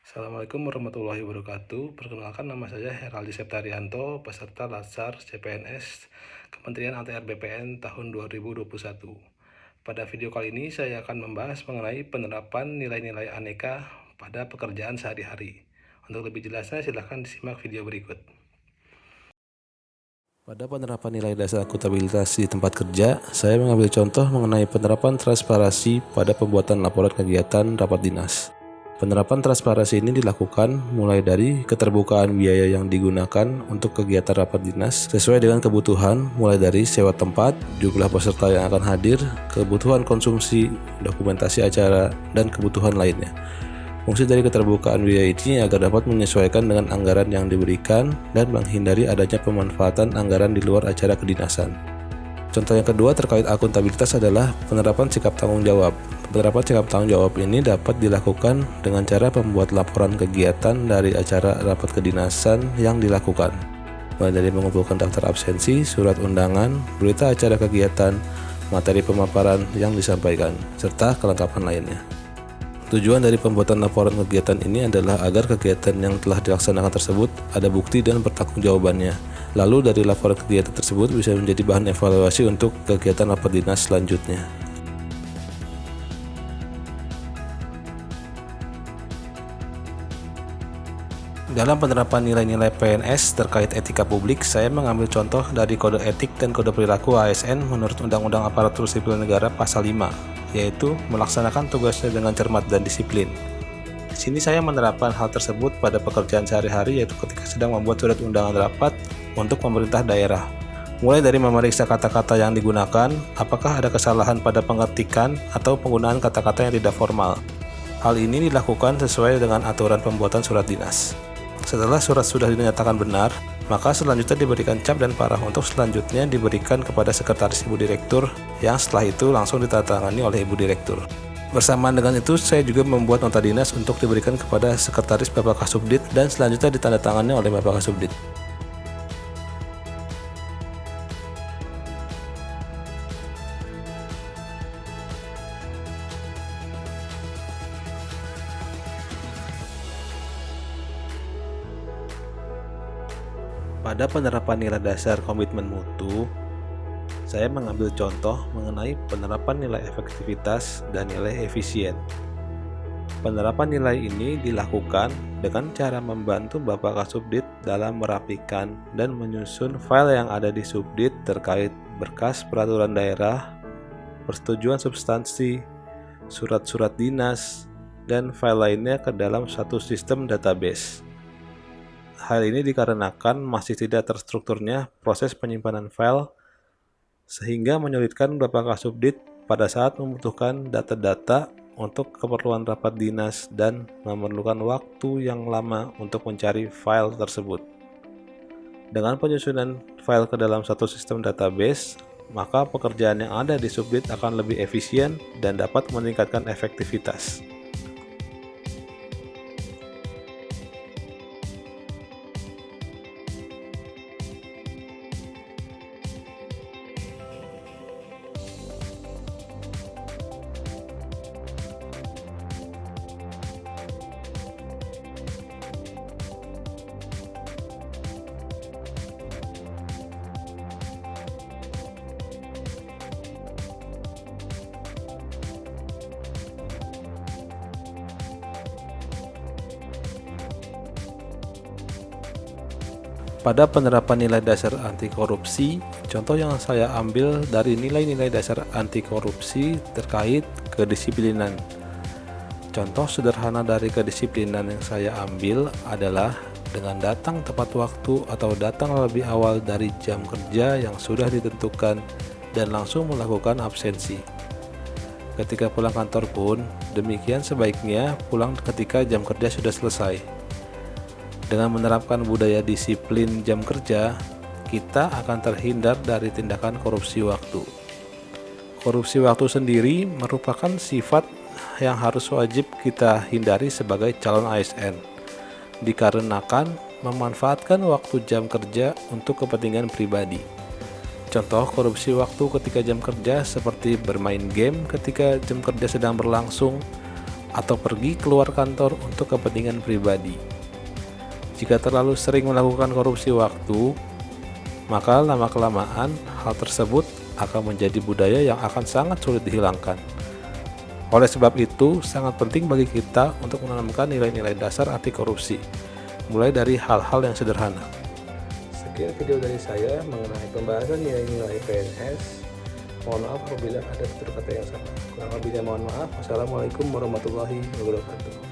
Assalamualaikum warahmatullahi wabarakatuh. Perkenalkan, nama saya Heraldi Septarianto, peserta Latsar CPNS Kementerian ATR BPN tahun 2021. Pada video kali ini saya akan membahas mengenai penerapan nilai-nilai aneka pada pekerjaan sehari-hari. Untuk lebih jelasnya silahkan disimak video berikut. Pada penerapan nilai dasar akuntabilitas di tempat kerja, saya mengambil contoh mengenai penerapan transparansi pada pembuatan laporan kegiatan rapat dinas. Penerapan transparansi ini dilakukan mulai dari keterbukaan biaya yang digunakan untuk kegiatan rapat dinas sesuai dengan kebutuhan, mulai dari sewa tempat, jumlah peserta yang akan hadir, kebutuhan konsumsi, dokumentasi acara, dan kebutuhan lainnya. Fungsi dari keterbukaan biaya ini agar dapat menyesuaikan dengan anggaran yang diberikan dan menghindari adanya pemanfaatan anggaran di luar acara kedinasan. Contoh yang kedua terkait akuntabilitas adalah penerapan sikap tanggung jawab. Penerapan sikap tanggung jawab ini dapat dilakukan dengan cara membuat laporan kegiatan dari acara rapat kedinasan yang dilakukan, mulai dari mengumpulkan daftar absensi, surat undangan, berita acara kegiatan, materi pemaparan yang disampaikan, serta kelengkapan lainnya. Tujuan dari pembuatan laporan kegiatan ini adalah agar kegiatan yang telah dilaksanakan tersebut ada bukti dan pertanggungjawabannya. Lalu dari laporan kegiatan tersebut bisa menjadi bahan evaluasi untuk kegiatan rapat dinas selanjutnya. Dalam penerapan nilai-nilai PNS terkait etika publik, saya mengambil contoh dari Kode Etik dan Kode Perilaku ASN menurut Undang-Undang Aparatur Sipil Negara Pasal 5, yaitu melaksanakan tugasnya dengan cermat dan disiplin. Di sini saya menerapkan hal tersebut pada pekerjaan sehari-hari, yaitu ketika sedang membuat surat undangan rapat untuk pemerintah daerah. Mulai dari memeriksa kata-kata yang digunakan, apakah ada kesalahan pada pengetikan atau penggunaan kata-kata yang tidak formal. Hal ini dilakukan sesuai dengan aturan pembuatan surat dinas. Setelah surat sudah dinyatakan benar, maka selanjutnya diberikan cap dan parah untuk selanjutnya diberikan kepada sekretaris Ibu Direktur yang setelah itu langsung ditandatangani oleh Ibu Direktur. Bersamaan dengan itu, saya juga membuat nota dinas untuk diberikan kepada sekretaris Bapak Kasubdit dan selanjutnya ditandatangani oleh Bapak Kasubdit. Pada penerapan nilai dasar komitmen mutu, saya mengambil contoh mengenai penerapan nilai efektivitas dan nilai efisien. Penerapan nilai ini dilakukan dengan cara membantu Bapak Kasubdit dalam merapikan dan menyusun file yang ada di Subdit terkait berkas peraturan daerah, persetujuan substansi, surat-surat dinas, dan file lainnya ke dalam satu sistem database. Hal ini dikarenakan masih tidak terstrukturnya proses penyimpanan file sehingga menyulitkan Bapak Kasubdit pada saat membutuhkan data-data untuk keperluan rapat dinas dan memerlukan waktu yang lama untuk mencari file tersebut. Dengan penyusunan file ke dalam satu sistem database, maka pekerjaan yang ada di Subdit akan lebih efisien dan dapat meningkatkan efektivitas. Pada penerapan nilai dasar anti korupsi, contoh yang saya ambil dari nilai-nilai dasar anti korupsi terkait kedisiplinan. Contoh sederhana dari kedisiplinan yang saya ambil adalah dengan datang tepat waktu atau datang lebih awal dari jam kerja yang sudah ditentukan dan langsung melakukan absensi. Ketika pulang kantor pun, demikian sebaiknya pulang ketika jam kerja sudah selesai. Dengan menerapkan budaya disiplin jam kerja, kita akan terhindar dari tindakan korupsi waktu. Korupsi waktu sendiri merupakan sifat yang harus wajib kita hindari sebagai calon ASN, dikarenakan memanfaatkan waktu jam kerja untuk kepentingan pribadi. Contoh korupsi waktu ketika jam kerja seperti bermain game ketika jam kerja sedang berlangsung, atau pergi keluar kantor untuk kepentingan pribadi. Jika terlalu sering melakukan korupsi waktu, maka lama-kelamaan hal tersebut akan menjadi budaya yang akan sangat sulit dihilangkan. Oleh sebab itu, sangat penting bagi kita untuk menanamkan nilai-nilai dasar anti korupsi, mulai dari hal-hal yang sederhana. Sekian video dari saya mengenai pembahasan nilai-nilai PNS. Mohon maaf apabila ada tutur kata yang salah. Kurang lebihnya mohon maaf. Wassalamualaikum warahmatullahi wabarakatuh.